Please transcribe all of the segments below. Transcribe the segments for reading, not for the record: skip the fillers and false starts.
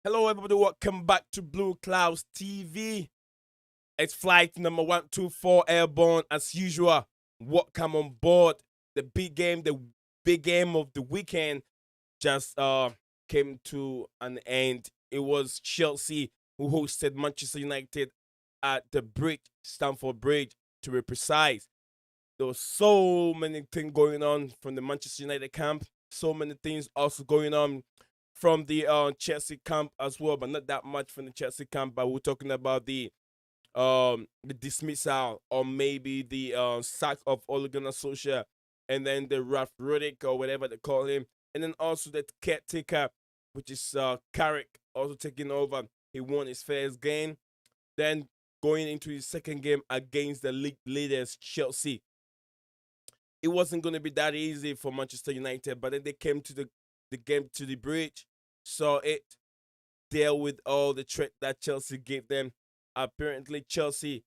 Hello, everybody. Welcome back to Blue Clouds TV. It's flight number 124 airborne as usual. Welcome on board. The big game of the weekend just came to an end. It was Chelsea who hosted Manchester United at the Bridge, Stamford Bridge, to be precise. There was so many things going on from the Manchester United camp. So many things also going on from the Chelsea camp as well, but not that much from the Chelsea camp. But we're talking about the dismissal or maybe the sack of Ole Gunnar Solskjaer, and then the Ralph Ruddick or whatever they call him, and then also the caretaker, which is Carrick, also taking over. He won his first game, then going into his second game against the league leaders Chelsea. It wasn't going to be that easy for Manchester United, but then they came to the game to the bridge, saw it, deal with all the threat that Chelsea gave them. Apparently, Chelsea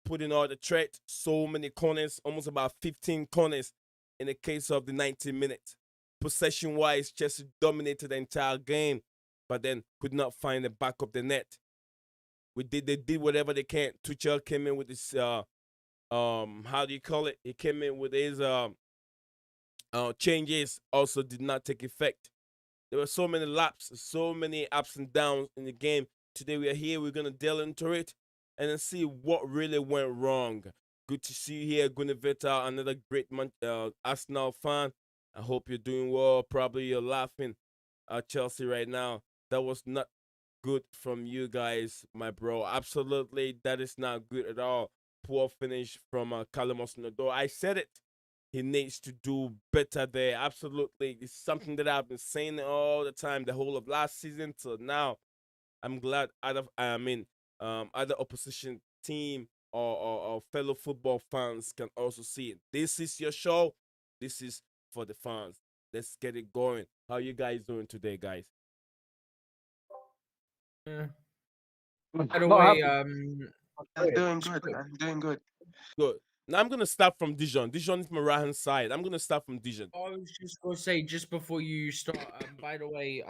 put in all the threat, so many corners, almost about 15 corners in the case of the 90 minutes. Possession wise, Chelsea dominated the entire game, but then could not find the back of the net. They did whatever they can. Tuchel came in with his how do you call it? He came in with his changes, also did not take effect. There were so many laps, so many ups and downs in the game. Today we are here. We're gonna delve into it and then see what really went wrong. Good to see you here, Guneveta, another great Arsenal fan. I hope you're doing well. Probably you're laughing at Chelsea right now. That was not good from you guys, my bro. Absolutely, that is not good at all. Poor finish from Callum Hudson-Odoi. I said it. He needs to do better there. Absolutely, it's something that I've been saying all the time, the whole of last season till now. I'm glad other opposition team or fellow football fans can also see it. This is your show. This is for the fans. Let's get it going. How you guys doing today, guys? Yeah. I'm By the not way, happy. I'm doing good. I'm doing good. Good. Now I'm gonna start from Dijon. Dijon is my right hand side. I'm gonna start from Dijon. I was just gonna say just before you start. By the way,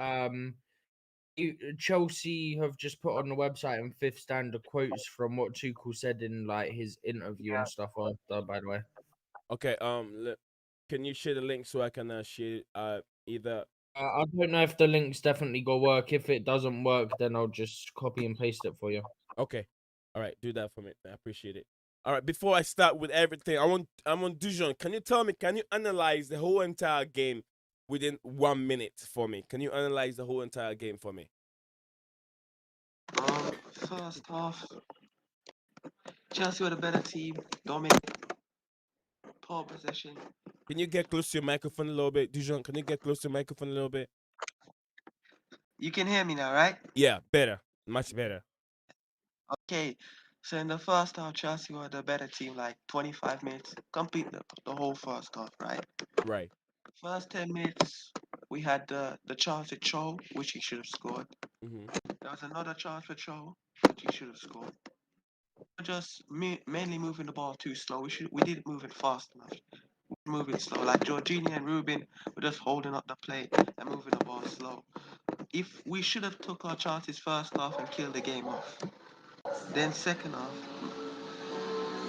Chelsea have just put on the website and Fifth Standard quotes from what Tuchel said in like his interview and stuff. By the way, Okay. Can you share the link so I can share either? I don't know if the link's definitely gonna work. If it doesn't work, then I'll just copy and paste it for you. Okay. All right. Do that for me. I appreciate it. All right. Before I start with everything, I'm on Dijon. Can you tell me? Can you analyze the whole entire game within 1 minute for me? Can you analyze the whole entire game for me? First half, Chelsea were the better team. Dominant, poor possession. Can you get close to your microphone a little bit, Dijon? Can you get close to your microphone a little bit? You can hear me now, right? Yeah, better, much better. Okay. So in the first half, Chelsea were the better team. Like 25 minutes, complete the whole first half, right? Right. First 10 minutes, we had the chance at Cho, which he should have scored. Mm-hmm. There was another chance for Cho, which he should have scored. Just mainly moving the ball too slow. We didn't move it fast enough. Moving slow. Like Jorginho and Ruben were just holding up the play and moving the ball slow. If we should have took our chances first half and killed the game off, then second half,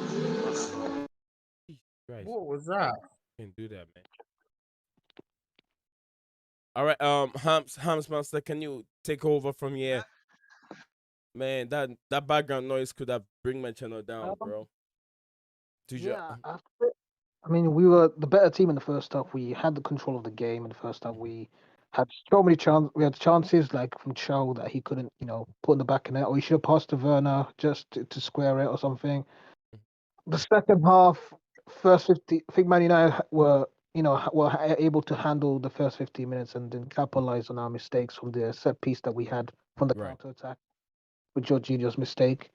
Jesus Christ, What was that? can't do that, man. All right, Hams Master, can you take over from here? Man, that background noise could have bring my channel down, Um, bro. Dijon. yeah, I mean, we were the better team in the first half. We had the control of the game in the first half. Mhm. We had so many chances. We had chances like from Cho that he couldn't, put in the back of net, or he should have passed to Werner just to square it or something. The second half, first 50, I think Man United were able to handle the first 15 minutes and then capitalize on our mistakes from the set piece that we had from the Right. counter attack with Jorginho's mistake.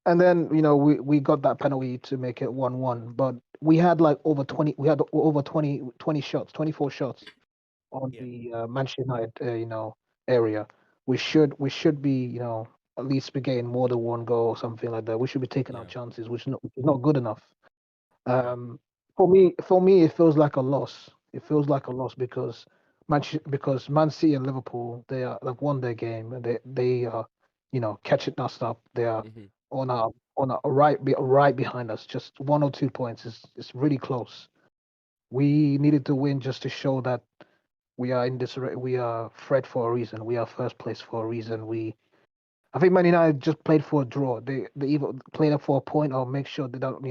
And then, we got that penalty to make it 1-1. But we had like over 20 shots, 24 shots on Yeah. the Manchester United, area. We should be, at least be getting more than one goal or something like that. We should be taking our Yeah. chances, which is not good enough. Right. Um, for me, it feels like a loss. It feels like a loss because because Man City and Liverpool they've won their game and they are catching us up. They are Mm-hmm. on a right behind us. Just 1 or 2 points. It's really close. We needed to win just to show that we are in this. We are Fred for a reason. We are first place for a reason. I think Man United just played for a draw. They either played up for a point or make sure they don't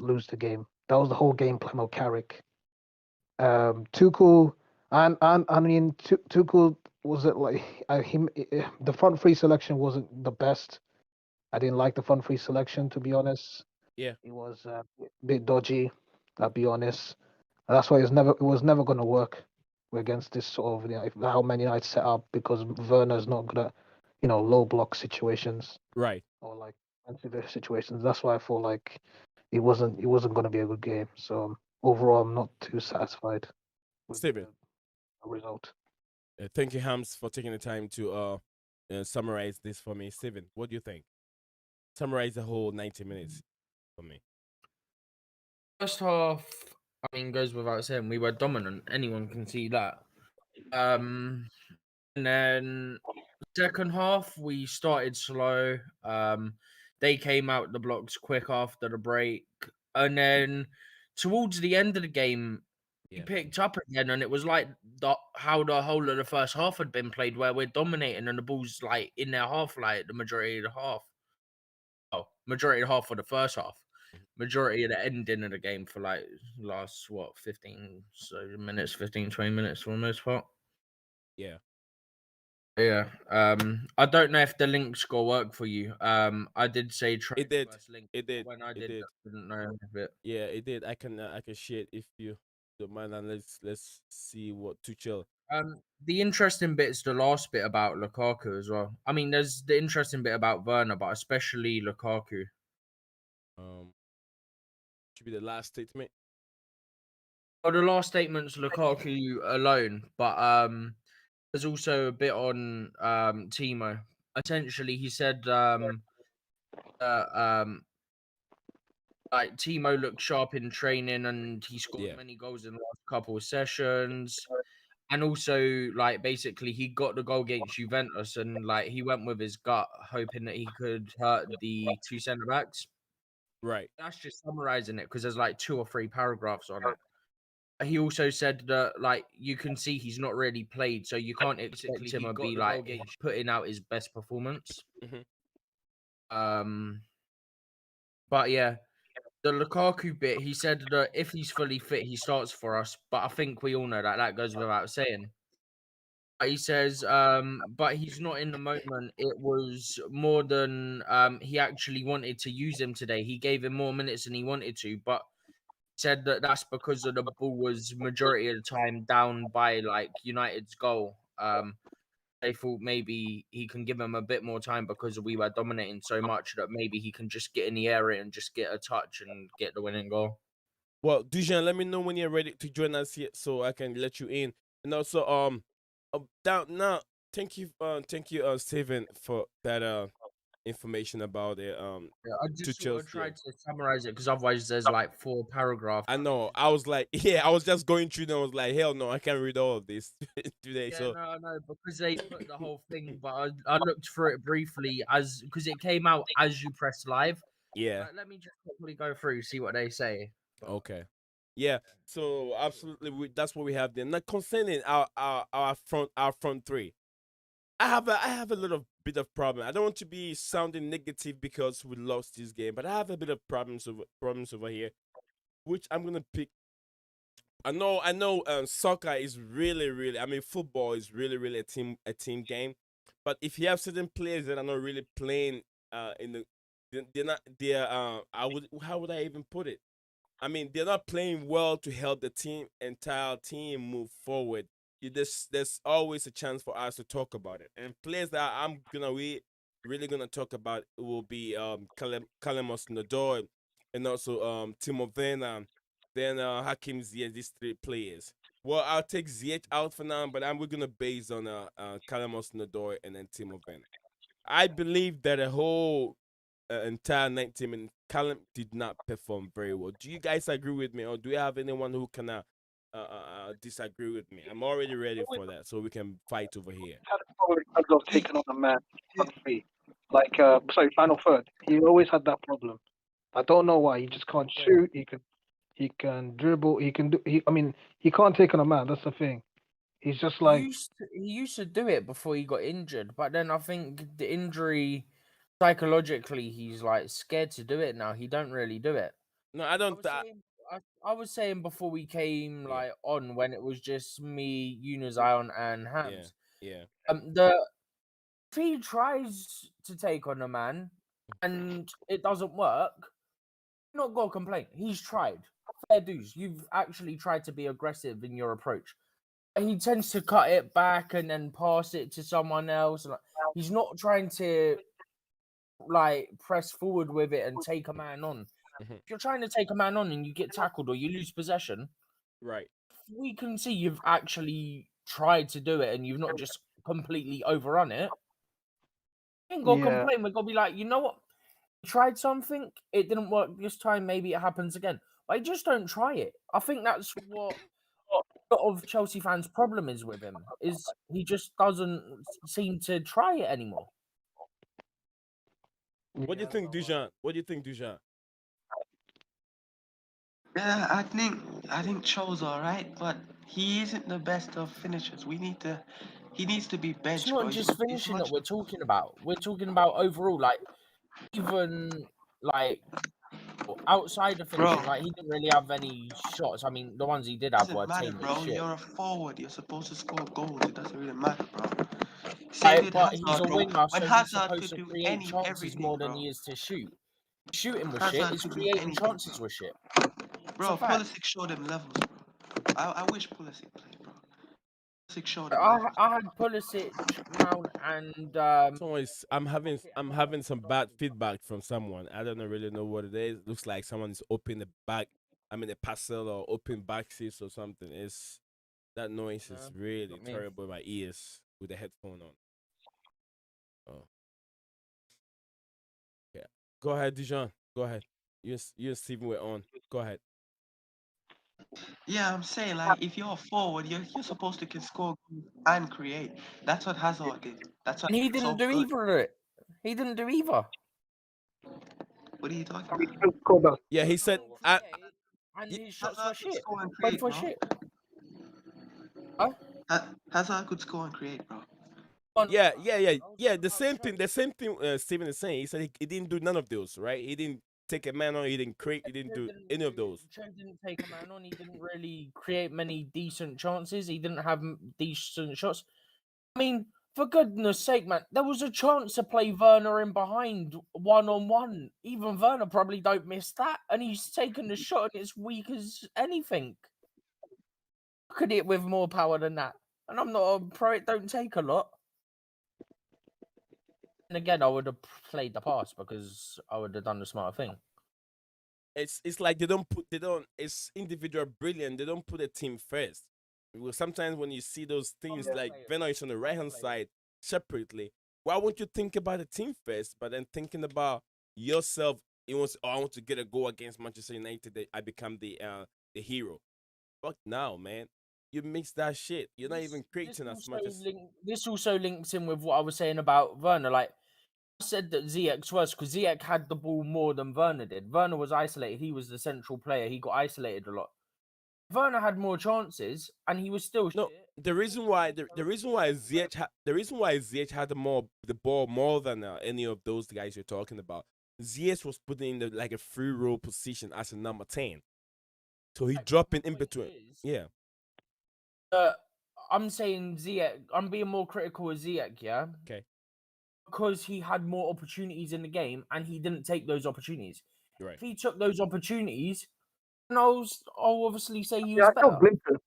lose the game. That was the whole game plan of Carrick. Tuchel and I mean Tuchel was it like the front three selection wasn't the best. I didn't like the front three selection to be honest. Yeah. It was a bit dodgy. I'll be honest. And that's why it was never going to work against this sort of how Man United set up because Werner's not good at low block situations Right. or like defensive situations. That's why I feel like it wasn't going to be a good game. So overall, I'm not too satisfied with Steven, the result. thank you, Hams, for taking the time to summarize this for me. Steven, what do you think? Summarize the whole 90 minutes for me. First half, I mean, goes without saying, we were dominant. Anyone can see that. And then second half, we started slow. They came out the blocks quick after the break, and then towards the end of the game, we Yeah. picked up again, and it was like how the whole of the first half had been played, where we're dominating and the ball's like in their half, like the majority of the half. Oh, majority of the half for the first half. Majority of the ending of the game for like last 15 minutes, 15, 20 minutes for the most part. Yeah. Yeah. I don't know if the link score worked for you. I did say try It did. first link. It did. When I It did, did. I didn't know if it. Yeah, it did. I can share it if you don't mind, and let's see what Tuchel. The interesting bit is the last bit about Lukaku as well. I mean, there's the interesting bit about Werner, but especially Lukaku. Um, should be the last statement. Well, the last statement's Lukaku alone, but there's also a bit on Timo. Essentially, he said uh, um like Timo looked sharp in training and he scored Yeah. many goals in the last couple of sessions. And also, like, basically, he got the goal against Juventus and, like, he went with his gut, hoping that he could hurt the two centre backs. Right. That's just summarizing it because there's like 2 or 3 paragraphs on it. He also said that, like, you can see he's not really played, so you can't expect him to be like putting out his best performance. Mm-hmm. But yeah, the Lukaku bit, he said that if he's fully fit, he starts for us. But I think we all know that that goes without saying. But he says, but he's not in the moment. It was more than he actually wanted to use him today. He gave him more minutes than he wanted to, but said that that's because of the ball was majority of the time down by like United's goal. They thought maybe he can give him a bit more time because we were dominating so much that maybe he can just get in the area and just get a touch and get the winning goal. Well, Dujan, let me know when you're ready to join us here, so I can let you in. And also, down now, thank you, Steven, for that information about it. Yeah, I just sort Tuchel's, of tried to summarize it because otherwise there's like 4 paragraphs. I know. I was like, yeah, I was just going through them. I was like, hell no, I can't read all of this today. Yeah, So no, because they put the whole thing, but I looked through it briefly as because it came out as you press live. yeah, Let me just quickly go through, see what they say. But, okay, yeah. So absolutely, that's what we have there. Now concerning our front three, I have a little bit of problem. I don't want to be sounding negative because we lost this game, but I have a bit of problems over here, which I'm gonna pick. I know. Soccer is really, really. I mean, football is really, really a team game. But if you have certain players that are not really playing, in the, they're not. They're. I would. How would I even put it? I mean, they're not playing well to help the entire team move forward. There's always a chance for us to talk about it. And players that I'm gonna really gonna talk about will be Callum Hudson-Odoi and also Timo Werner, then Hakim Ziyech. These three players. Well, I'll take Ziyech out for now, but we're gonna base on Callum Hudson-Odoi and then Timo Werner. I believe that a whole entire 90 minutes, Callum did not perform very well. Do you guys agree with me, or do you have anyone who can disagree with me. I'm already ready for that, so we can fight over here. Had a problem in terms of taking on a man on three. Like, sorry, final third. He always had that problem. I don't know why. He just can't shoot. He can dribble. He can do. I mean, he can't take on a man. That's the thing. He's just like, He used to do it before he got injured, but then I think the injury psychologically he's like scared to do it now. He don't really do it. No, I I don't. was saying, I was saying before we came Yeah. like on when it was just me, Zion, and Yeah, Hams. yeah. The if he tries to take on a man and it doesn't work, not gonna complain. He's tried. Fair dues. You've actually tried to be aggressive in your approach. He tends to cut it back and then pass it to someone else. Like, he's not trying to like press forward with it and take a man on. Mhm. If you're trying to take a man on and you get tackled or you lose possession, Right. we can see you've actually tried to do it and you've not just completely overrun it. We ain't gonna yeah, complain. We're gonna be like, you know what? We tried something, it didn't work this time. Maybe it happens again. Like, just don't try it. I think that's what a lot of Chelsea fans' problem is with him. Is he just doesn't seem to try it anymore. What do you think, Dujan? What do you think, Dujan? Yeah, I think Cho's alright, but he isn't the best of finishers. He needs to be It's benched, not bro. just finishing that we're talking about. We're talking about overall, like even like outside of finishing, Bro. like he didn't really have any shots. I mean, the ones he did have were Doesn't matter, tame as bro. shit. You're a forward. You're supposed to score goals. It doesn't really matter, bro. Right, Same with but he's a Hazard, bro. winger, When so he's Hazard supposed could to do create chances everything, more than bro. he is to shoot. Shooting was shit. Hazard His could do creating anything, chances bro. was shit. Bro, a fact. Pulisic showed them levels, bro. I wish Pulisic played, bro. Pulisic showed them I levels. I had Pulisic, Mount, and I'm having some bad feedback from someone. I don't really know what it is. Looks like someone is opening the back. I mean, a parcel or open back seats or something. It's that noise is really not me. terrible in my ears with the headphone on. Oh, yeah. Go ahead, Dijon. Go ahead. You and Steven were on. Go ahead. Yeah, I'm saying, like, if you're a forward, you're supposed to can score and create. That's what Hazard did. That's what And he he's so didn't do good. either of it. He didn't do either. What are you talking I mean, about? cool, but Yeah, he said. I, And Ye- his shots Hazard were could shit. score and Both create, were bro. shit. Huh? Hazard could score and create, bro. yeah. The same thing. The same thing. Steven is saying. He said he didn't do none of those. Right? He didn't take a man on. He didn't create. He didn't do any of those. Cho didn't take a man on. He didn't really create many decent chances. He didn't have decent shots. I mean, for goodness sake, man, there was a chance to play Werner in behind one-on-one. Even Werner probably don't miss that. And he's taken the shot and it's weak as anything. Look at it with more power than that. And I'm not a pro, it don't take a lot. And again, I would have played the pass because I would have done the smart thing. It's like they don't it's individual brilliant. They don't put a team first. Well, sometimes when you see those things like Venner is on the right hand side separately, why won't you think about the team first? But then thinking about yourself, it was I want to get a goal against Manchester United. That I become the hero. Fuck now, man. You mix that shit. You're not even creating as much as This also links in with what I was saying about Werner. Like, I said that Ziyech's worse because Ziyech had the ball more than Werner did. Werner was isolated. He was the central player. He got isolated a lot. Werner had more chances, and he was still no. shit. The reason why the reason why Ziyech had the ball more than any of those guys you're talking about. Ziyech was put in like a free role position as a number 10, so he dropping in between. Yeah. I'm saying Ziyech. I'm being more critical of Ziyech, yeah. Okay. Because he had more opportunities in the game, and he didn't take those opportunities. Right. If he took those opportunities, then I'll obviously say he yeah, was I saw better. glimpses.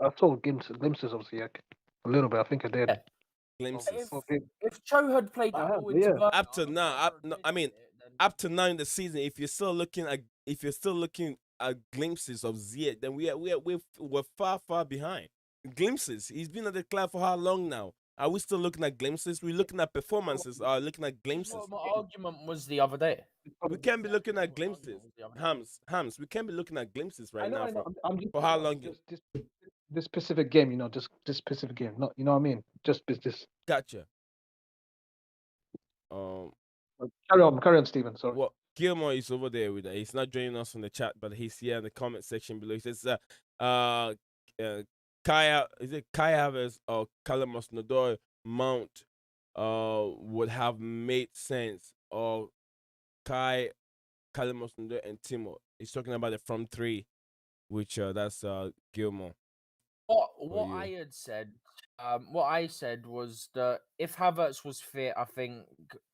I saw glimpses of Ziyech. A little bit, I think I did. Yeah. Glimpses. If Cho had played that ball into Werner, Up to now, up to now in the season, if you're still looking at glimpses of Ziyech, then we're far behind. Glimpses. He's been at the club for how long now? Are we still looking at glimpses? We're looking at performances. Looking at This is glimpses. what my argument was the other day. We can't be looking at What my glimpses. argument was the other day. Hams. We can't be looking at glimpses I right know, now. I know. I'm just For how saying, long? Just this specific game, just this specific game. Not, you know what I mean? Just this. Gotcha. Um. Carry on, Stephen. Sorry. Well, Gilmore is over there with. He's not joining us on the chat, but he's here in the comment section below. He says, Kaya, is it Kaya Havertz or Calamus Nodor Mount would have made sense, or Kai, Calamus Nodor and Timo. He's talking about the front three, which that's Gilmore. What you. I had said, what I said was that if Havertz was fit, I think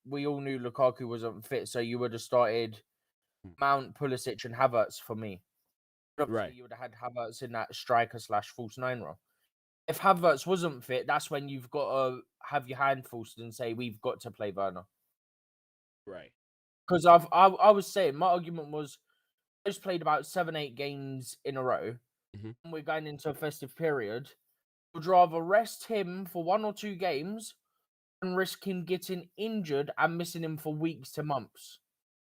we all knew Lukaku wasn't fit, so you would have started Mount, Pulisic, and Havertz for me. Obviously, Right. you would have had Havertz in that striker/false nine role. If Havertz wasn't fit, that's when you've got to have your hand forced and say we've got to play Werner. Right. Because I was saying my argument was I just played about 7-8 games in a row, and we're going into a festive period. Would rather rest him for 1 or 2 games and risk him getting injured and missing him for weeks to months.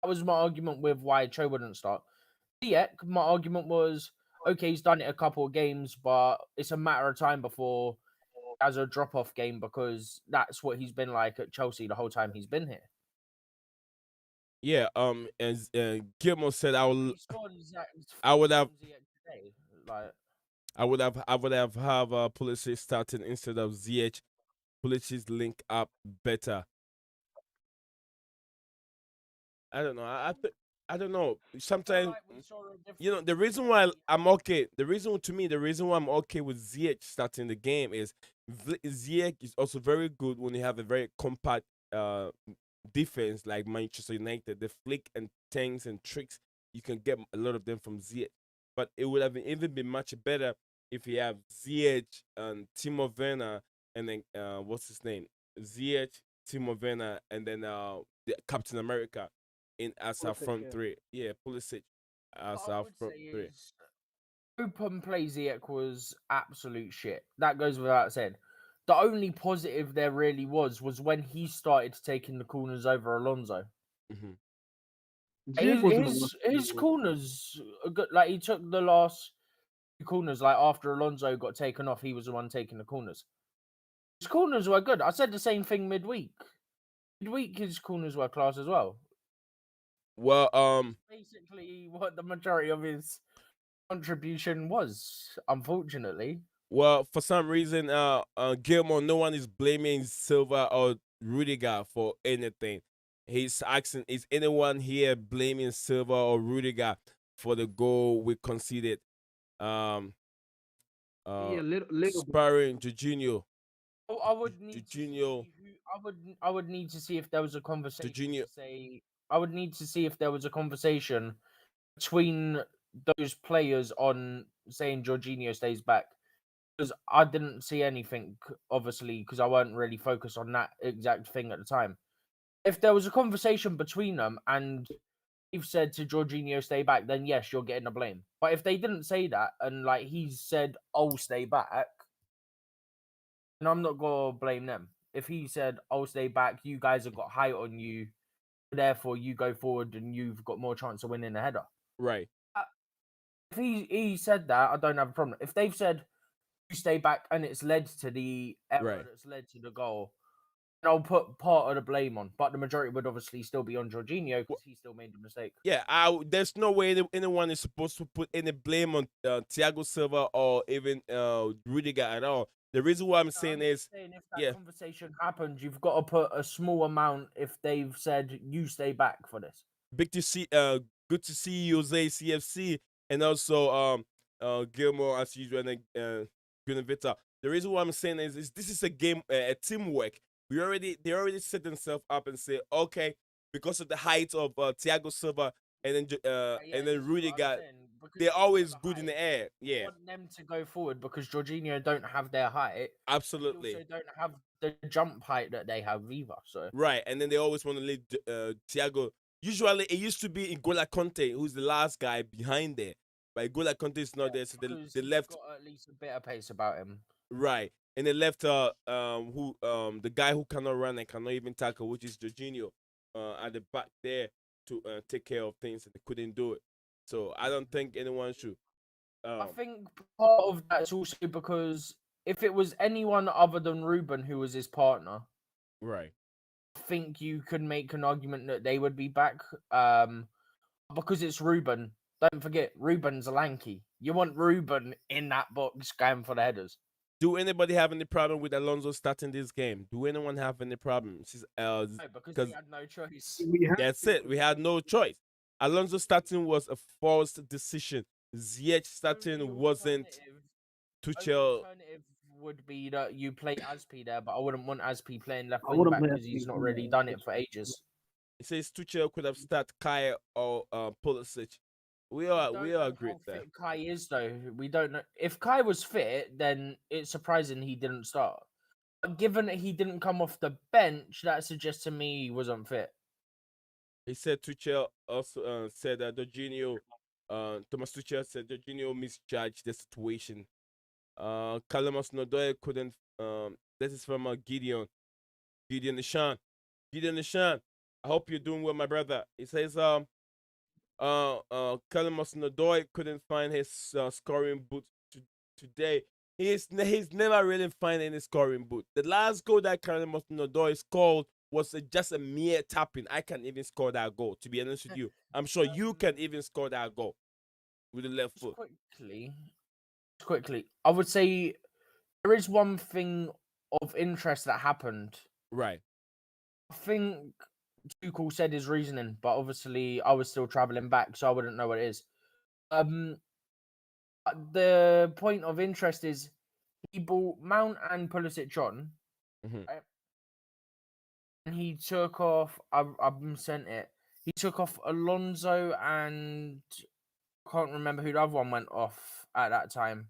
That was my argument with why Cho wouldn't start. Ziyech, my argument was, okay, he's done it a couple of games, but it's a matter of time before he has a drop-off game because that's what he's been like at Chelsea the whole time he's been here. Yeah. As Gilmore said, I would have. Today. Like, I would have Pulisic starting instead of Ziyech. Pulisic link up better. I don't know. I don't know. Sometimes the reason why I'm okay. The reason why I'm okay with Ziyech starting the game is Ziyech is also very good when you have a very compact defense like Manchester United. The flick and tanks and tricks, you can get a lot of them from Ziyech. But it would have even been much better if you have Ziyech and Timo Werner, and then what's his name? Ziyech, Timo Werner, and then the Captain America as our front three. Yeah, Pulisic as our front three. Open play Ziyech was absolute shit. That goes without saying. The only positive there really was when he started taking the corners over Alonso. His corners are good. Like he took the last corners, like after Alonso got taken off, he was the one taking the corners. His corners were good. I said the same thing midweek. Midweek, his corners were class as well. Well, basically what the majority of his contribution was, unfortunately. Well, for some reason, Gilmore, no one is blaming Silva or Rudiger for anything. He's asking, is anyone here blaming Silva or Rudiger for the goal we conceded? Sparring Jorginho. I would need Jorginho. I would need to see if there was a conversation. Jorginho. I would need to see if there was a conversation between those players on saying Jorginho stays back. Because I didn't see anything, obviously, because I weren't really focused on that exact thing at the time. If there was a conversation between them and you've said to Jorginho stay back, then yes, you're getting the blame. But if they didn't say that and like he said, "I'll stay back," then I'm not gonna blame them. If he said, "I'll stay back," you guys have got height on you, therefore you go forward and you've got more chance of winning a header. Right. If he said that, I don't have a problem. If they've said you stay back and it's led to the error that's led to the goal, and I'll put part of the blame on, but the majority would obviously still be on Jorginho because he still made the mistake. Yeah, there's no way anyone is supposed to put any blame on Thiago Silva or even Rudiger at all. The reason why I'm saying is, if that conversation happened, you've got to put a small amount if they've said you stay back for this. Good to see Jose CFC and also Gilmore as usual and Gunavita. The reason why I'm saying is this is a game, a teamwork. They already set themselves up and say, okay, because of the height of Thiago Silva and then Rudiger, they're always good in the air. Yeah, I want them to go forward because Jorginho don't have their height. Absolutely. They also don't have the jump height that they have either. So right, and then they always want to leave Thiago. Usually, it used to be N'Golo Conte, who's the last guy behind there. But N'Golo Conte is not there, so they left. Got at least a bit of pace about him. Right. and they left the guy who cannot run and cannot even tackle, which is Jorginho, at the back there to take care of things, and they couldn't do it. So I don't think anyone should. I think part of that is also because if it was anyone other than Ruben who was his partner, Right. I think you could make an argument that they would be back. Because it's Ruben. Don't forget, Ruben's a lanky. You want Ruben in that box going for the headers. Do anybody have any problem with Alonso starting this game? Do anyone have any problems? No, because we had no choice. That's it. We had no choice. Alonso starting was a forced decision. Ziyech starting wasn't Only Tuchel. alternative would be that you play Aspi there, but I wouldn't want Aspi playing left I wing wouldn't back play because he's Aspi not either. really done it for ages. It says Tuchel could have started Kai or Pulisic. We don't all know agree how with that. fit Kai is though. We don't know if Kai was fit. Then it's surprising he didn't start. But given that he didn't come off the bench, that suggests to me he wasn't fit. He said Tuchel also said that Jorginho, Thomas Tuchel said Jorginho misjudged the situation. Calamus Nodoye couldn't. This is from Gideon Nishan. Gideon Nishan. I hope you're doing well, my brother. He says Calamus Nodoye couldn't find his scoring boot today. He's never really find any scoring boot. The last goal that Calamus Nodoye scored was just a mere tapping. I can't even score that goal. To be honest with you, I'm sure you can even score that goal with the left foot. Quickly, I would say there is one thing of interest that happened. Right. I think Tuchel said his reasoning, but obviously I was still traveling back, so I wouldn't know what it is. The point of interest is he bought Mount and Pulisic on, right? And he took off. I've sent it. He took off Alonso and I can't remember who the other one went off at that time.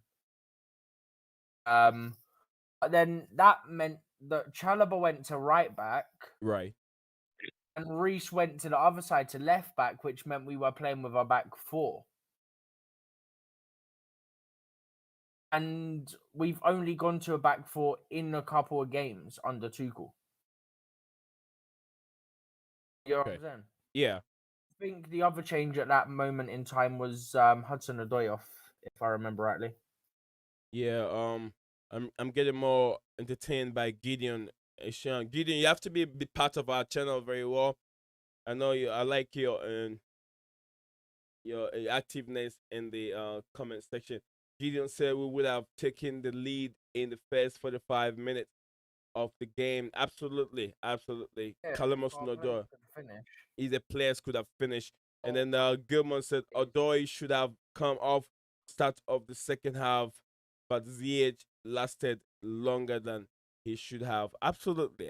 But then that meant that Chalobah went to right back. Right. And Reece went to the other side to left back, which meant we were playing with our back four. And we've only gone to a back four in a couple of games under Tuchel. You know what I'm saying? Yeah. I think the other change at that moment in time was Hudson-Odoi off, if I remember rightly. Yeah. I'm getting more entertained by Gideon. Sean, Gideon, you have to be part of our channel very well. I know you. I like your activeness in the comment section. Gideon said we would have taken the lead in the first 45 minutes of the game. Absolutely. Yeah, Calamus Nodor. Either players could have finished. And then Gilman said Odoi should have come off start of the second half, but Ziyech lasted longer than he should have. Absolutely.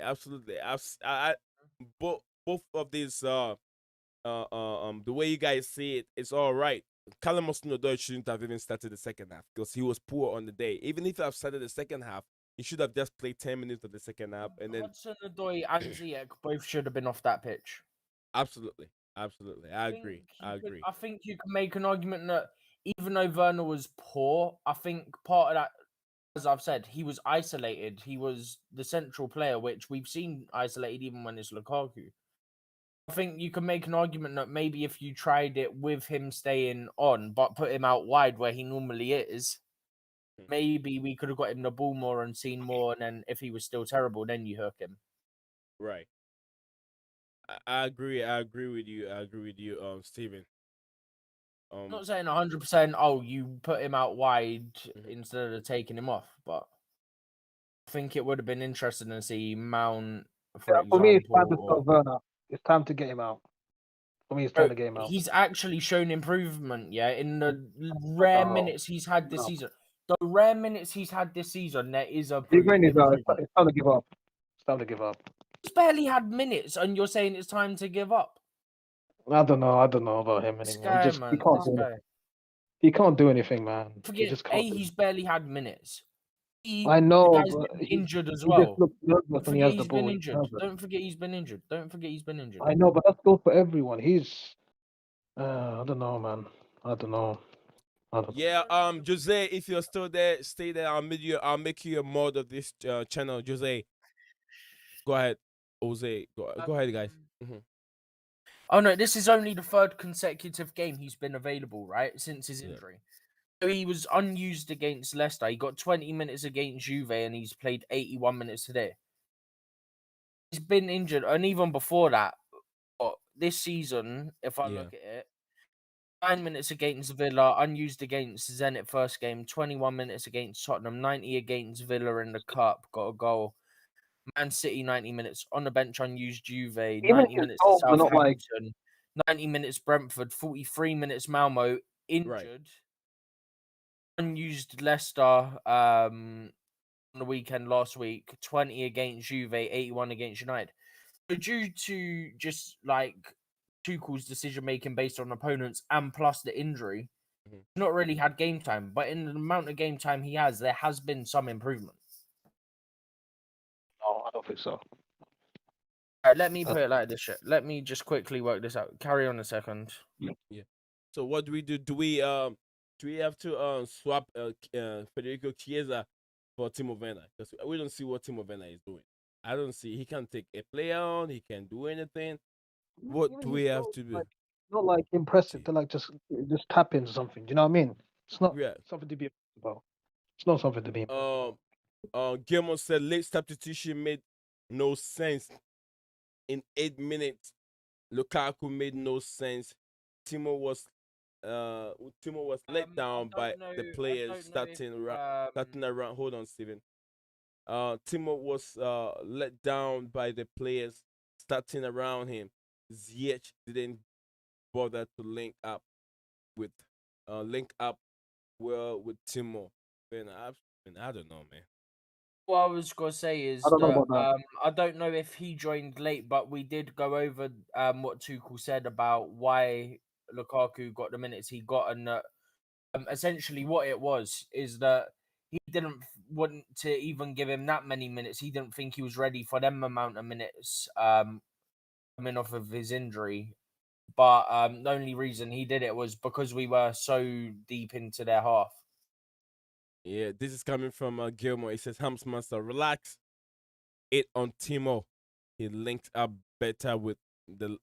Both of these the way you guys see it, it's all right. Callum Hudson-Odoi shouldn't have even started the second half because he was poor on the day. Even if he had started the second half, he should have just played 10 minutes of the second half and then Hudson-Odoi and Ziyech both should have been off that pitch. Absolutely. I agree. I think you can make an argument that even though Werner was poor, I think part of that, as I've said, he was isolated. He was the central player, which we've seen isolated even when it's Lukaku. I think you can make an argument that maybe if you tried it with him staying on, but put him out wide where he normally is, maybe we could have got him the ball more and seen more. And then if he was still terrible, then you hook him. Right. I agree. I agree with you, Steven. I'm not saying 100%. Oh, you put him out wide instead of taking him off, but I think it would have been interesting to see Mount. For me, it's time to stop Werner. It's time to get him out. For me, it's time to get him out. He's actually shown improvement, yeah, in the rare minutes he's had this season. The rare minutes he's had this season, there is a improvement. It's time to give up. It's time to give up. He's barely had minutes, and you're saying it's time to give up. I don't know about him anymore. He can't do anything, man. Forget, he just can't. He's barely had minutes. I know, he's but been injured as well. Don't forget he's been injured. Don't forget he's been injured. I know, but that's good for everyone. He's, I don't know, man. I don't know. I don't know. Yeah, Jose, if you're still there, stay there. I'll make you a mod of this channel. Jose, go ahead. Jose, go ahead, guys. Mhm. Oh no, this is only the third consecutive game he's been available, right? Since his Yeah. injury. So he was unused against Leicester. He got 20 minutes against Juve and he's played 81 minutes today. He's been injured, and even before that, this season, if I Yeah. look at it, 9 minutes against Villa, unused against Zenit first game, 21 minutes against Tottenham, 90 against Villa in the cup, got a goal. Man City 90 minutes on the bench, unused Juve, Even 90 his minutes to goals are not like Southampton, 90 minutes Brentford, 43 minutes Malmo, Right. injured, unused Leicester on the weekend last week, 20 against Juve, 81 against United. So due to just like Tuchel's decision making based on opponents and plus the injury, Mhm. he's not really had game time. But in the amount of game time he has, there has been some improvement. no, I don't think so. Alright, let me put it like this shit. Let me just quickly work this out. Carry on a second. So what do we do? Do we have to swap Federico Chiesa for Timo Werner? Because we don't see what Timo Werner is doing. I don't see he can take a player on. He can do anything. What Even do his we have goals, to do? like, not like impressive. See. They're like just tap ins or something. Do you know what I mean? It's not Yeah. something to be impressed about. It's not something to be impressed about. Gilmore said late substitution made no sense. In 8 minutes, Lukaku made no sense. Timo was let I down by don't know. the I players don't know if starting around. Hold on, Steven. Timo was let down by the players starting around him. Ziyech didn't bother to with link up well with Timo. I don't know, man. what I was gonna say I is don't know that about that. I don't know if he joined late, but we did go over what Tuchel said about why Lukaku got the minutes he got, and essentially what it was is that he didn't want to even give him that many minutes. He didn't think he was ready for them amount of minutes coming off of his injury. But the only reason he did it was because we were so deep into their half. Yeah, this is coming from Gilmore. He says, Hams Master, relax it on Timo. He linked up better with the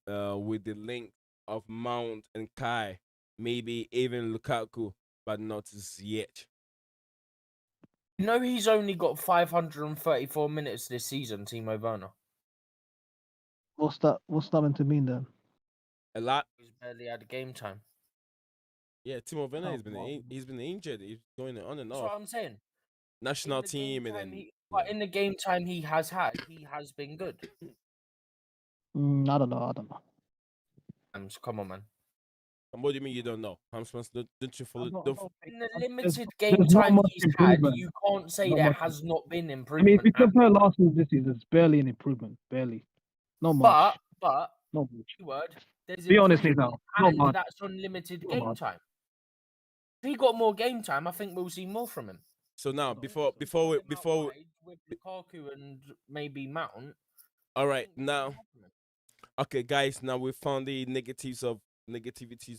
link of Mount and Kai, maybe even Lukaku, but not yet. You know he's only got 534 minutes this season, Timo Werner. What's that meant to mean then? A lot. He's barely had game time. Yeah, Timo Werner Oh, has been wow. he's been injured. He's going on and That's off. what I'm saying. National team and then yeah. In the game time he has had, he has been good. I don't know. I don't know. Come on, man. And what do you mean you don't know? Hams Master, don't you follow? I don't think In the there's, limited game there's not time much he's had, improvement. you can't say Not there much. has not been I mean, if improvement. you compare last season to this season, it's barely an improvement. Barely. Not much. But Not much. keyword, there's Be honest, improvement, Nathan. Not and much. that's on limited Not game much. time. If he got more game time, I think we'll see more from him. So now Once before we before put we him out before wide with Lukaku and maybe Mount. all I right think we'll see now more from him. okay guys, now we found the negativities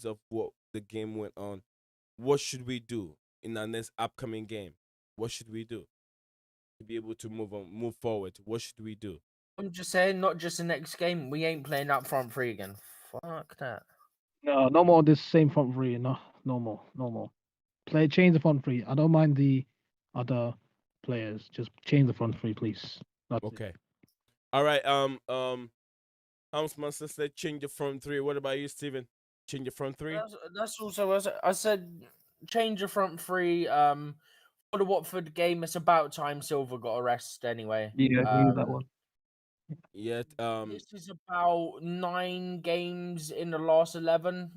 of what the game went on. What should we do in our next upcoming game? What should we do to be able to move forward? What should we do? I'm just saying, not just the next game. We ain't playing up front three again. Fuck that. No, no more this same front three. No, no more. No more. Change the front three. I don't mind the other players. Just change the front three, please. That's it. Okay. All right. Hans Master said change the front three. What about you, Steven? Change the front three? That's also as I said. Change the front three. For the Watford game, it's about time Silva got a rest anyway. Yeah, I use that one. Yet This is about 9 games in the last 11,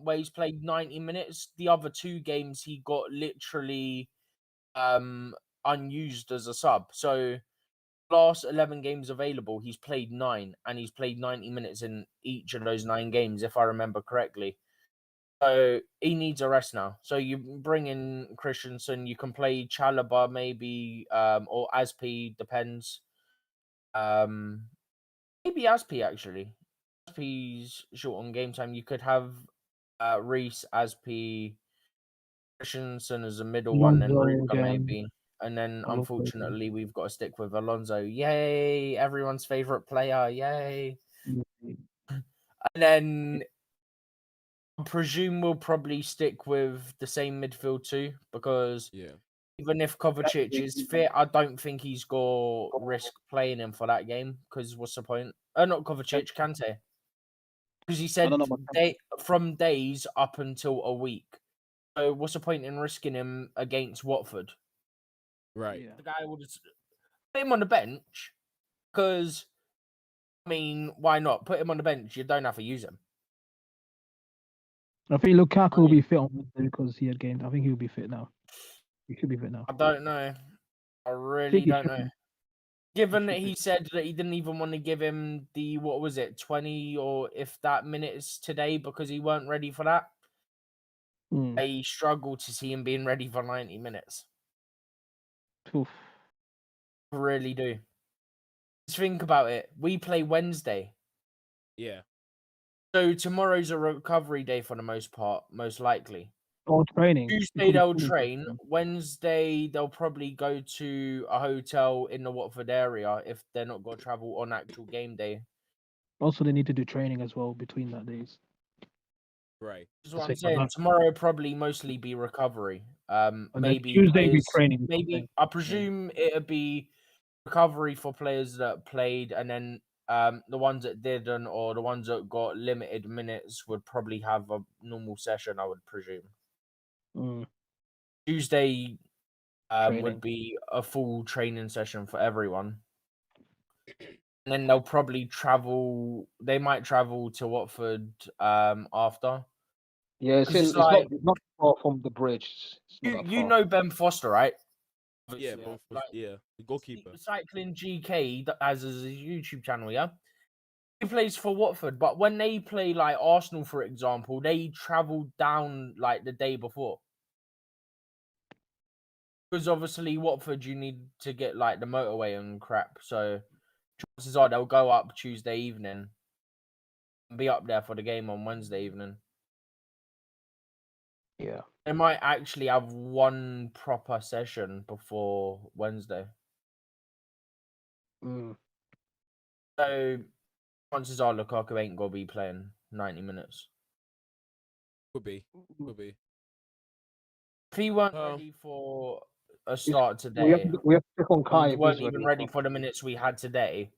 where he's played 90 minutes. The other 2 games he got literally unused as a sub. So last 11 games available, he's played 9, and he's played 90 minutes in each of those 9 games, if I remember correctly. So he needs a rest now. So you bring in Christensen, you can play Chalobah maybe, or Aspi, depends. Maybe Aspi actually. Aspi's short on game time. You could have Reese, Aspi, Christensen as a middle one, then Alonso Ruka again. maybe. And then Alonso again. unfortunately we've got to stick with Alonso. Yay! Everyone's favorite player. Yay! And then I presume we'll probably stick with the same midfield too, because Yeah. even if Kovacic is fit, I don't think he's gonna risk playing him for that game. Because what's the point? Not Kovacic, Kante. Because he I said don't know about from days up until a week. So what's the point in risking him against Watford? Right. Yeah. The guy would put him on the bench because, I mean, why not? Put him on the bench. You don't have to use him. I think Lukaku will be fit on Wednesday because he had games. I think he'll be fit now. He should be fit now. I don't know. I really think he don't should know. be. Given should that he be. said that he didn't even want to give him the, what was it, 20 or if that minutes today because he weren't ready for that, Mm. I struggle to see him being ready for 90 minutes. Oof. I really do. Just think about it. We play Wednesday. Yeah. So tomorrow's a recovery day for the most part, most likely. Or training. Tuesday they'll train. Wednesday they'll probably go to a hotel in the Watford area if they're not going to travel on actual game day. Also, they need to do training as well between that days. Right. That's what I'm Sake of saying. that. Tomorrow will probably mostly be recovery. And then Maybe Tuesday be players. training. Maybe I presume it'll be recovery for players that played, and then the ones that didn't or the ones that got limited minutes would probably have a normal session. I would presume. Mm. Tuesday Training. would be a full training session for everyone. And then they'll probably travel. They might travel to Watford after. Yeah, it's 'Cause in. it's It's like not far from the bridge. It's not that you far. know Ben Foster, right? Yeah. Obviously, Both. like, Yeah. The goalkeeper. Cycling GK that has a YouTube channel, yeah. He plays for Watford, but when they play like Arsenal, for example, they travel down like the day before. Because obviously Watford, you need to get like the motorway and crap. So chances are they'll go up Tuesday evening and be up there for the game on Wednesday evening. Yeah. They might actually have one proper session before Wednesday. Mm. So chances are Lukaku ain't gonna be playing 90 minutes. Could be. Could be. If he weren't ready for a start We have today, we have to check on Kai and if weren't he's even ready. ready for the minutes we had today,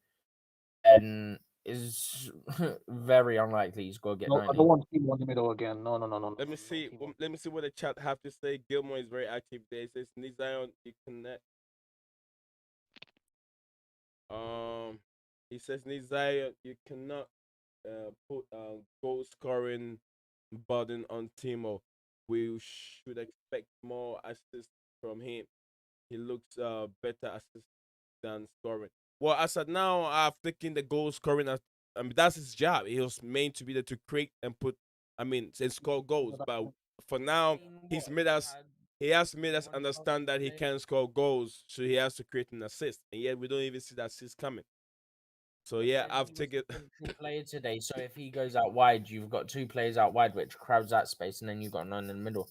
then is very unlikely he's gonna get No, I 90. don't want him on the middle again. No. Let me see. Let me see what the chat have to say. Gilmore is very active there. It says Nizion, you connect. He says Nizion, you cannot put goal scoring burden on Timo. We should expect more assists from him. He looks better assist than scoring. Well, as of now, I've taken the goal scoring as I mean that's his job. He was meant to be there to create and put and score goals. But for now, he's made us he has made us understand that he can score goals, so he has to create an assist. And yet we don't even see that assist coming. So yeah, I've taken Central player today. So if he goes out wide, you've got two players out wide, which crowds that space, and then you've got none in the middle.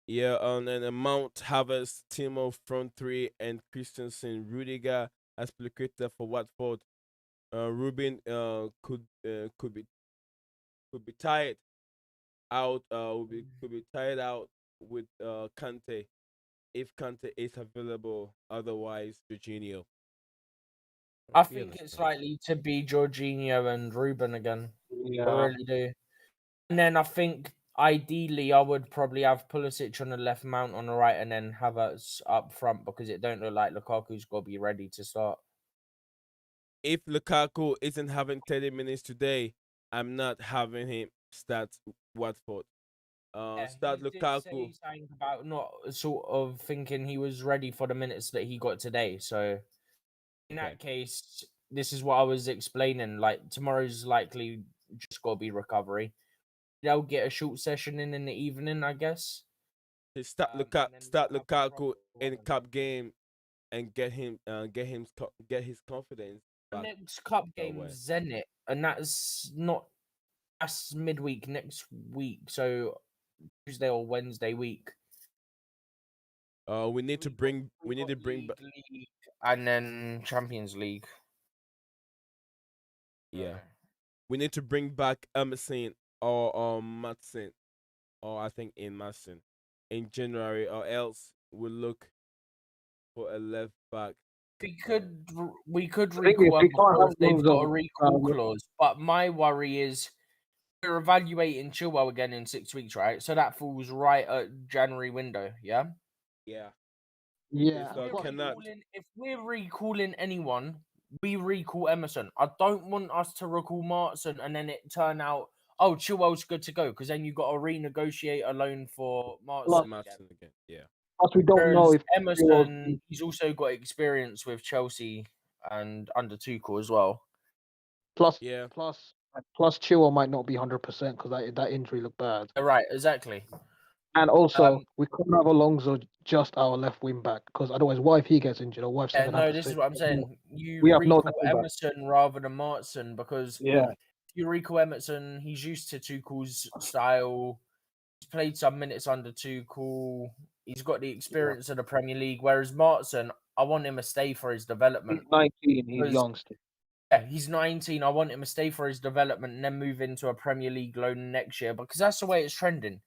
yeah, and then Mount Havertz, Timo front three, and Christensen, Rudiger as placated for Watford. Ruben could be tired out. Could be tired out with Kante if Kante is available. Otherwise, Jorginho. I We think it's understand. likely to be Jorginho and Ruben again. I Yeah. really do. And then I think ideally I would probably have Pulisic on the left, Mount on the right, and then Havertz up front because it don't look like Lukaku's got to be ready to start. If Lukaku isn't having 30 minutes today, I'm not having him start Watford. Start he did say Lukaku. something about not sort of thinking he was ready for the minutes that he got today. So in Okay. that case, this is what I was explaining. Like tomorrow's likely just got to be recovery. They'll get a short session in the evening, I guess. Start And then start we'll have a Lukaku proper in run. cup game and get his confidence The back next cup game away. Zenit, and that's midweek next week, so Tuesday or Wednesday week. We need to We bring got back. League, and then Champions League. Yeah, Right. we need to bring back Emerson or Matson, or I think in Matson in January, or else we'll look for a left back. We could The thing is, recall we him can't because have they've Lonzo. got a recall clause. But my worry is we're evaluating Chilwell again in 6 weeks, right? So that falls right at January window, yeah. Yeah, Yeah, if and plus, cannot. If we're recalling anyone, we recall Emerson. I don't want us to recall Martson and then it turn out, oh, Chilwell's good to go, because then you've got to renegotiate a loan for plus, Martson again. Matson again. Yeah. we don't know Whereas if Emerson, he's also got experience with Chelsea and under Tuchel as well. plus Yeah. plus Chilwell might not be 100% because that injury looked bad. Right, exactly. And also, we couldn't have Alonso just our left wing back because otherwise, what if he gets injured or what if something No, happens this to is him? what I'm saying. You We have no recall left wing back. Emerson rather than Martson because Yeah, if you recall Emerson, he's used to Tuchel's style. He's played some minutes under Tuchel. He's got the experience of the Premier League. Whereas Martson, I want him to stay for his he's development. 19. He's Because- young still. Yeah, he's 19. I want him to stay for his development and then move into a Premier League loan next year because that's the way it's trending.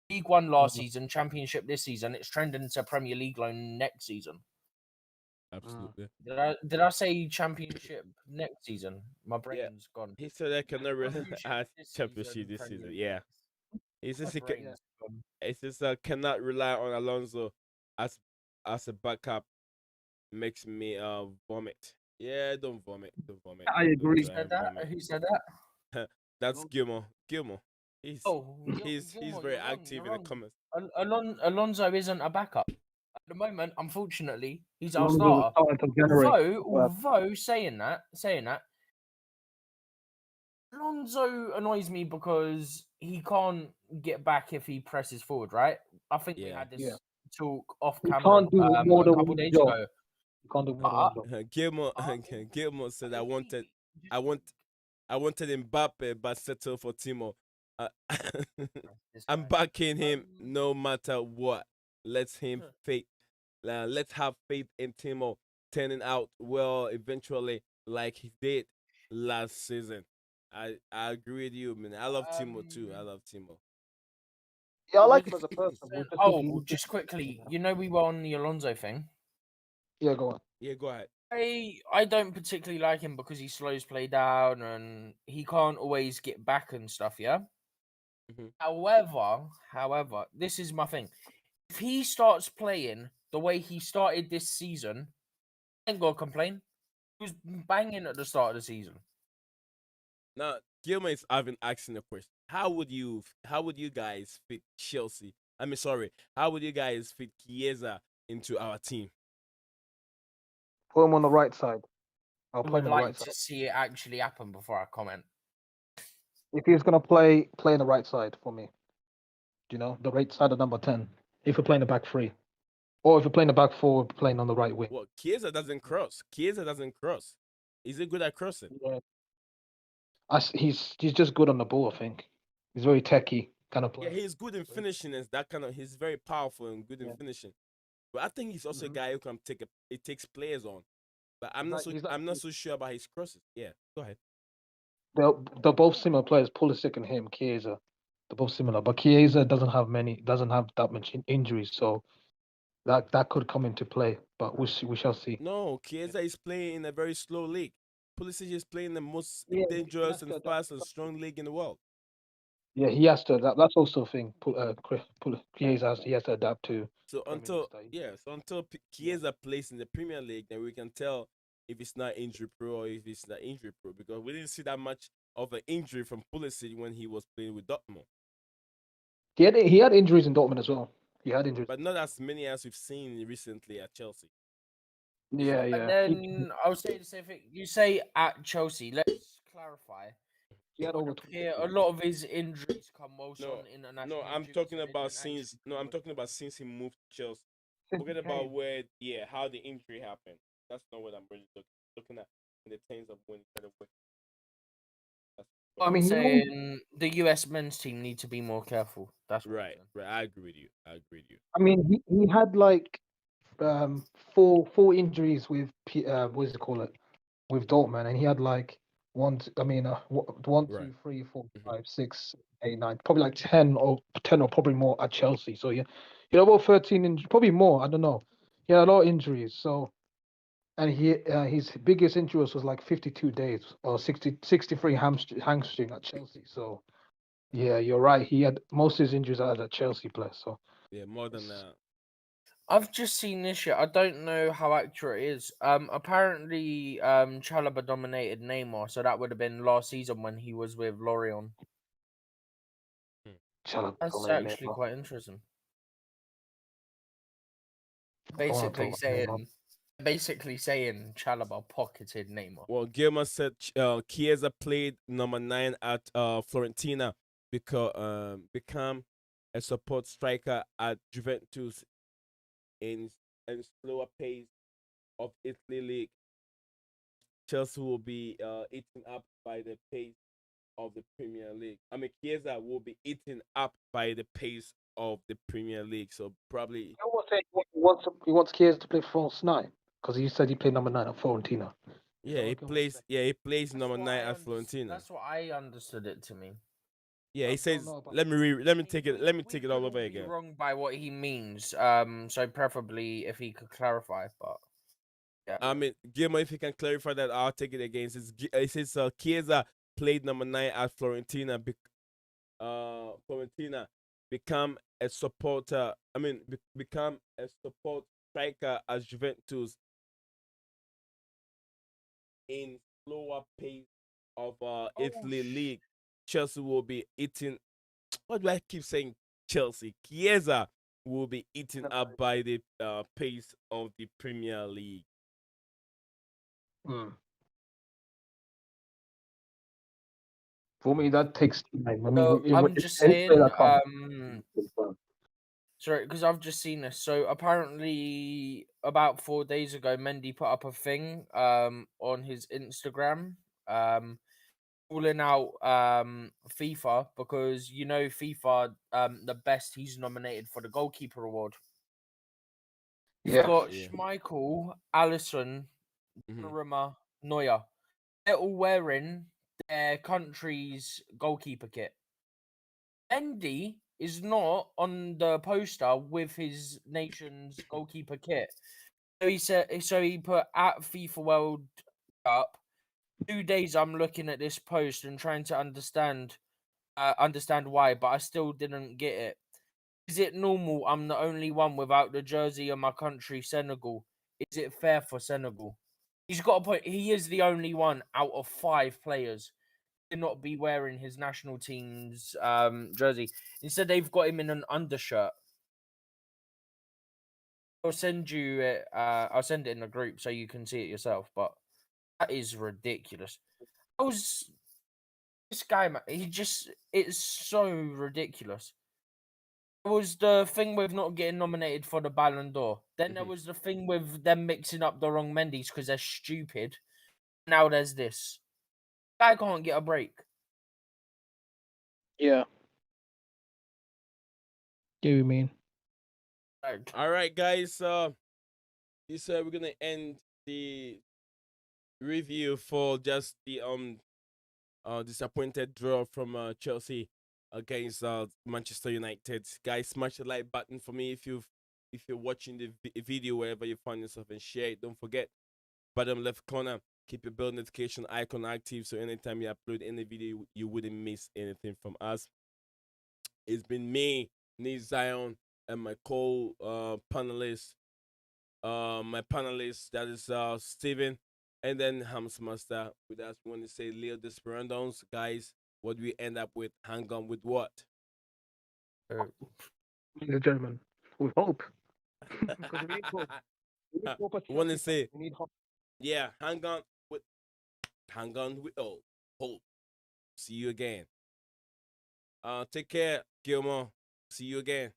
League One last season, Championship this season. It's trending to Premier League loan next season. Absolutely. Did I say Championship next season? My brain's gone. He said I cannot really Premiership add this championship season, this Premier season. League Yeah. next. It's My just brain's gone. it's just cannot rely on Alonso as a backup. Makes me vomit. Yeah, don't vomit. Don't vomit. I agree. Don't Said try that? and vomit. Who said that? That's Gilmore. Gilmore. He's Oh, he's Gilmore, very you're wrong, active you're in the wrong. comments. Alonso isn't a backup. At the moment, unfortunately, he's our Alonso starter. started to generate. Although saying that, Alonso annoys me because he can't get back if he presses forward, right? I think we Yeah. had this Yeah. talk off He camera can't do more a than couple one days job. ago. He can't do more than one job. Gilmore Uh, Gilmore said I wanted Just- Mbappe but settle for Timo. Uh, this I'm guy. backing him no matter what. Let's let's have faith in Timo turning out well eventually, like he did last season. I agree with you, man. I love Timo too. I love Timo. Yeah, I What like was him as a it person. you We said? just think Oh, just quickly, you know we were on the Alonso thing. Yeah, go on. Yeah, go ahead. I don't particularly like him because he slows play down and he can't always get back and stuff, yeah? Mhm. However, this is my thing. If he starts playing the way he started this season, I ain't gonna complain. He was banging at the start of the season. Now, Gilman is having asking a question. How would you guys fit Chelsea? I mean, sorry. How would you guys fit Chiesa into our team? Put him on the right side. I'll I play would him on the like right to side. see it actually happen before I comment. If he's gonna play on the right side for me, the right side of number 10. If we're playing the back three, or if we're playing the back four, we're playing on the right wing. Well, Chiesa doesn't cross. Chiesa doesn't cross. Is he good at crossing? Yeah. He's just good on the ball. I think he's very techy kind of Yeah, player. he's good in finishing and that kind of. He's very powerful and good in Yeah. finishing. But I think he's also a guy who can it takes players on. But I'm not I'm not so sure about his crosses. Yeah, go ahead. They're both similar players. Pulisic and him, Chiesa. They're both similar, but Chiesa doesn't have that much injuries, so that could come into play. But we shall see. No, Chiesa is playing in a very slow league. Pulisic is playing the most Yeah, dangerous and fast and strong league in the world. Yeah, he has to. That's also a thing. Chiesa he has to adapt to. So until Chiesa plays in the Premier League, then we can tell if it's not injury pro or if it's not injury pro, because we didn't see that much of an injury from Pulisic when he was playing with Dortmund. He had injuries in Dortmund as well. He had injuries, but not as many as we've seen recently at Chelsea. Yeah. And then I would say the same thing. You say at Chelsea. Let's clarify. He had over A lot of his injuries come whilst on international. No, I'm duty, talking so they about don't actually since. No, I'm talking about since he moved to Chelsea. Since Forget he about came. how the injury happened. That's not what I'm really looking at in the terms of when he started working. I mean, I'm saying the US men's team need to be more careful. That's what I'm right. saying. Right. I agree with you. I mean, he had like four injuries with what does it call it, with Dortmund, and he had like one, Right. 2, 3, 4, Mhm. 5, 6, 8, 9, probably like 10 or probably more at Chelsea. So yeah, about 13 injuries, probably more. I don't know. He had a lot of injuries. So and his biggest injury was like 52 days or 63 hamstring at Chelsea. So yeah, you're right. He had most of his injuries at a Chelsea player. So Yeah, more than that. I've just seen this shit. I don't know how accurate it is. Apparently, Chalobah dominated Neymar, so that would have been last season when he was with Lorient. Chalobah That's dominated actually Neymar. quite interesting. I wanna talk Basically saying Chalobah pocketed Neymar. Well, Gilmer said Chiesa played number 9 at Florentina because become a support striker at Juventus in slower pace of Italy league. Chelsea will be eaten up by the pace of the Premier League. I mean, Chiesa will be eaten up by the pace of the Premier League. So probably, You know what, he wants Chiesa to play false nine because he said he played number 9 at Fiorentina. Is yeah, that he what Gilmore plays. said? Yeah, he plays number 9 at Florentina. That's what I understood it to mean. Yeah, I he don't says. know about Let me take it. Let me We take it could all over be again. wrong by what he means. So preferably if he could clarify, but yeah. I mean, Gilmer, if you can clarify that, I'll take it again. It says Chiesa played number 9 at Florentina. Florentina become a supporter. I mean, become a support striker as Juventus in slower pace of Italy league. Chelsea will be eating. What do I keep saying? Chelsea. Chiesa will be eaten up by the pace of the Premier League. Hmm. For me, that takes time. I mean, So I'm just any player saying, that comes. sorry, because I've just seen this. So apparently, about 4 days ago, Mendy put up a thing on his Instagram calling out FIFA because FIFA the best he's nominated for the goalkeeper award. You've Yeah. got Yeah. Schmeichel, Allison, Mhm. Donnarumma, Neuer. They're all wearing their country's goalkeeper kit. Mendy is not on the poster with his nation's goalkeeper kit. So he put at FIFA World Cup. 2 days I'm looking at this post and trying to understand why, but I still didn't get it. Is it normal I'm the only one without the jersey of my country, Senegal? Is it fair for Senegal? He's got a point. He is the only one out of 5 players to not be wearing his national team's jersey. Instead, they've got him in an undershirt. I'll send you it. I'll send it in the group so you can see it yourself. But that is ridiculous. I was this guy, man. It's so ridiculous. There was the thing with not getting nominated for the Ballon d'Or. Then there Mhm. was the thing with them mixing up the wrong Mendy's because they're stupid. Now there's this. Guy can't get a break. Yeah. What do you mean? Like, All right, guys. This we're gonna end the review for just the disappointed draw from Chelsea against Manchester United. Guys, smash the like button for me if you're watching the video wherever you find yourself, and share it. Don't forget, bottom left corner, keep your bell notification icon active so anytime you upload any video you wouldn't miss anything from us. It's been me, Nate Zion, and my panelist, my panelist, that is Steven, and then Hams Master. With us, we want to say Leo Desperandos. Guys, what do we end up with? Hang on with what? Ladies and gentlemen, with hope. Because we need hope. We need hope at We want to Chelsea. say, We need hope. yeah, hang on with all hope. See you again. Take care, Gilmore. See you again.